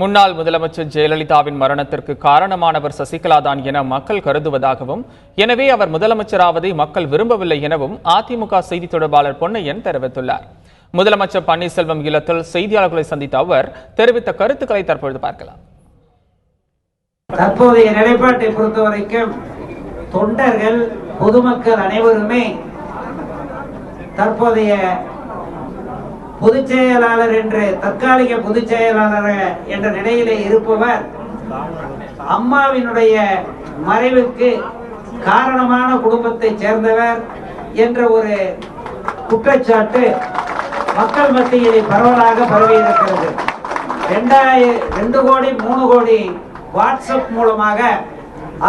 முன்னாள் முதலமைச்சர் ஜெயலலிதாவின் மரணத்திற்கு காரணமானவர் சசிகலா தான் என மக்கள் கருதுவதாகவும், எனவே அவர் முதலமைச்சராவதை மக்கள் விரும்பவில்லை எனவும் அதிமுக செய்தி தொடர்பாளர் பொன்னையன் தெரிவித்துள்ளார். முதலமைச்சர் பன்னீர்செல்வம் இல்லத்தில் செய்தியாளர்களை சந்தித்த அவர் தெரிவித்த கருத்துக்களை தற்பொழுது பார்க்கலாம். தற்போதைய நிலைப்பாட்டை பொறுத்தவரைக்கும் தொண்டர்கள், பொதுமக்கள் அனைவருமே தற்போதைய பொதுச் செயலாளர் என்று தற்காலிக பொதுச் செயலாளர் என்ற நிலையிலே இருப்பவர் அம்மாவினுடைய மறைவுக்கு காரணமான குடும்பத்தை சேர்ந்தவர் என்ற ஒரு குற்றச்சாட்டு மக்கள் மத்தியிலே பரவலாக பரவி இருக்கிறது. 2 கோடி 3 கோடி வாட்ஸ்அப் மூலமாக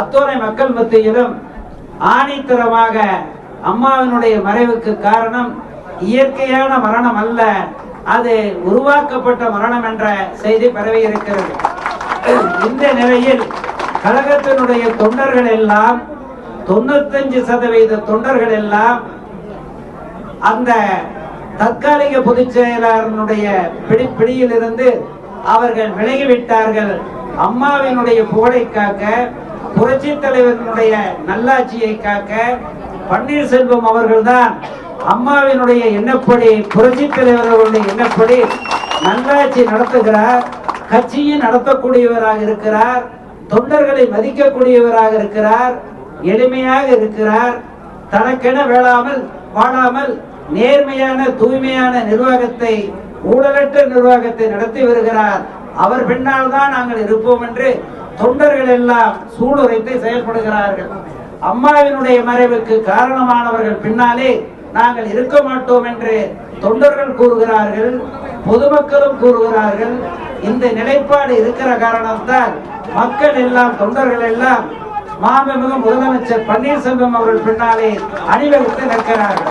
அத்தனை மக்கள் மத்தியிலும் ஆணித்தரமாக அம்மாவினுடைய மறைவுக்கு காரணம் இயற்கையான மரணம் அல்ல, அது உருவாக்கப்பட்ட மரணம் என்ற செய்தி பரவி இருக்கிறது. இந்த நிலையில் கழகத்தினுடைய தொண்டர்கள் எல்லாம் 95% தொண்டர்கள் எல்லாம் அந்த தற்காலிக பொதுச் செயலாளருடைய பிடியில் இருந்து அவர்கள் விலகிவிட்டார்கள். அம்மாவினுடைய புகழை காக்க, புரட்சி தலைவர்களுடைய நல்லாட்சியை காக்க பன்னீர்செல்வம் அவர்கள்தான் அம்மாவினுடைய எண்ணப்படி, புரட்சி தலைவர்களுடைய எண்ணப்படி நல்லாட்சி நடத்துகிறார். கட்சியை நடத்தக்கூடியவராக இருக்கிறார், தொண்டர்களை மதிக்கக்கூடியவராக இருக்கிறார், எளிமையாக இருக்கிறார். தனக்கென வாழாமல் நேர்மையான தூய்மையான நிர்வாகத்தை, ஊழலற்ற நிர்வாகத்தை நடத்தி வருகிறார். அவர் பின்னால் தான் நாங்கள் இருப்போம் என்று தொண்டர்கள் எல்லாம் சூளுரைத்து செயல்படுகிறார்கள். அம்மாவினுடைய மறைவுக்கு காரணமானவர்கள் பின்னாலே நாங்கள் இருக்க மாட்டோம் என்று தொண்டர்கள் கூறுகிறார்கள், பொதுமக்களும் கூறுகிறார்கள். இந்த நிலைப்பாடு இருக்கிற காரணத்தால் மக்கள் எல்லாம், தொண்டர்கள் எல்லாம் மாண்புமிகு முதலமைச்சர் பன்னீர்செல்வம் அவர்கள் பின்னாலே அணிவகுத்து நிற்கிறார்கள்.